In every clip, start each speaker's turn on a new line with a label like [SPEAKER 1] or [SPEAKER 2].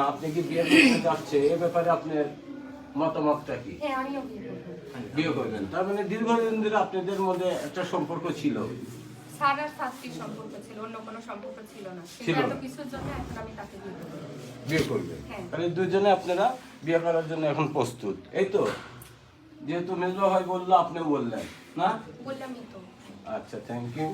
[SPEAKER 1] আপনি কি বিয়ে করতে যাচ্ছে এ ব্যাপারে আপনার মতামতটা কি? বিয়ে করবেন, তার মানে দীর্ঘদিন ধরে আপনাদের মধ্যে একটা সম্পর্ক ছিল?
[SPEAKER 2] সম্পর্ক ছিল, অন্য কোনো সম্পর্ক ছিল না। কিছুর জন্য এখন আমি তাকে
[SPEAKER 1] বিয়ে করবেন। মানে দুজনে আপনারা বিয়ে করার জন্য এখন প্রস্তুত, এই তো? যেহেতু মেজো ভাই বললো আপনি বললেন না?
[SPEAKER 2] বললামই তো।
[SPEAKER 1] আচ্ছা, থ্যাংক ইউ।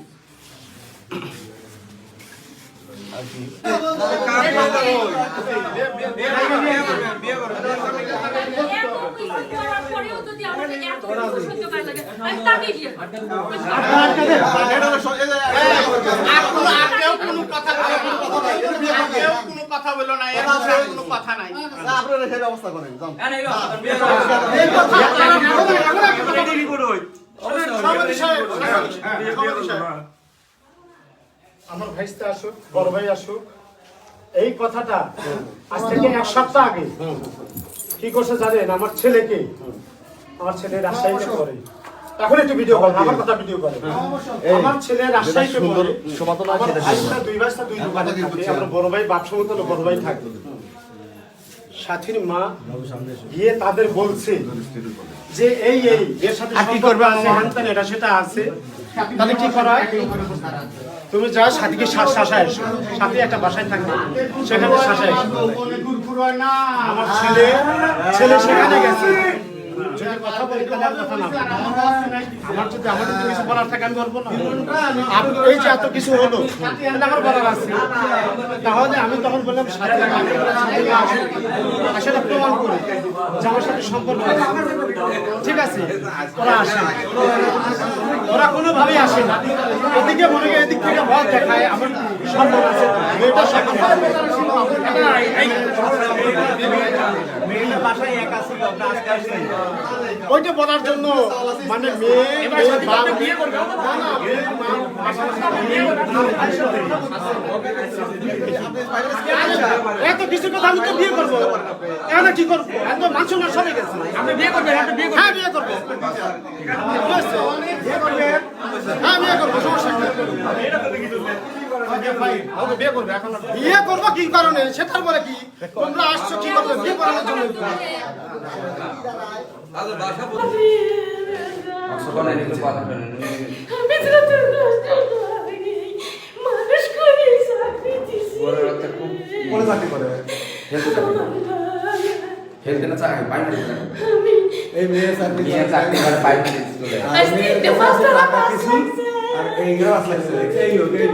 [SPEAKER 3] কথা বললো না, কোনো কথা নাই।
[SPEAKER 4] আপনারা সেই ব্যবস্থা করেন।
[SPEAKER 5] আমার ভাইস্তে আসুক, বড় ভাই আসুক, এই কথাটা আজ থেকে 1 সপ্তাহ আগে কি করছে জানেন? আমার ছেলেকে, আমার ছেলে রাজশাহীতে পড়ে, এখন একটু ভিডিও করেন, আমার কথা ভিডিও করেন। আমার ছেলে রাজশাহীতে পড়ে, আমার ভাইস্তা 2 ভাইস্তা 2 দোকানে থাকে, আমরা বড় ভাই বাপ সমত বড় ভাই থাকে। সাথীর মা গিয়ে তাদের বলছে যে এই এর সাথে কি করবে, আমার এটা সেটা আছে, তাহলে কি করা হয়? তুমি যা সাথীকে শাসায় এসো, সাথী একটা বাসায় থাকবে, সেখানে শাসায় এসো। আমার ছেলে সেখানে গেছে, যদি কথা বলি তোমার কথা না, আমার যদি কিছু বলার থাকে আমি বলবো না। এই যে এত কিছু হলো, আমার বলার আছে, তাহলে আমি তখন বললাম সাথী আসলে প্রমাণ করে যে আমার সাথে সম্পর্ক আছে, ঠিক আছে? ওরা আসে, ওরা কোনোভাবেই আসে না, এদিকে মনে হয় এদিক থেকে ভয় দেখায় আমার সম্পর্ক আছে, মেয়েটা সম্পর্ক ওইটা বলার জন্য, মানে এত কিছু কথা আমি তো বিয়ে করবো, এখন কি করবো? এত মাংস না সরে গেছে, বিয়ে করবো। হ্যাঁ, বিয়ে করবো, হ্যাঁ বিয়ে করবো, সমস্যা বিয়ে করবো কি কারণে? সেটার পরে কি তোমরা আসছো কি করবে? বিয়ে করানোর জন্য।
[SPEAKER 4] এই মেয়ে চাকরি করে পাই আর এই গ্রাস লাগছে, এই হোক এই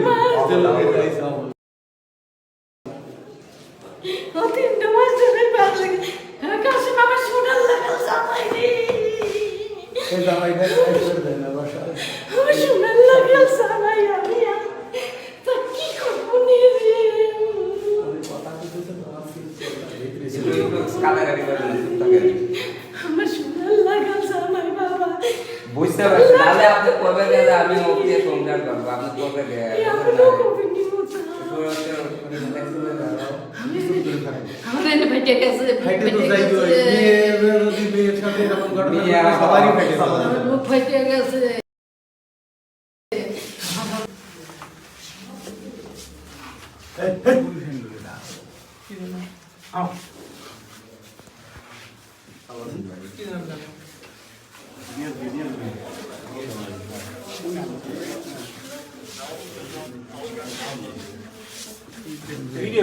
[SPEAKER 6] বুঝতে পারছি, তাহলে আপনি করবে গেলে আমি ওকে সংসার করবো, আপনি করবে গেলে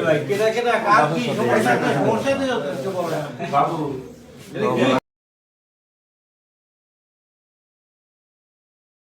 [SPEAKER 5] ভাই কেনা কাজ কি সমস্যা বসে বাবু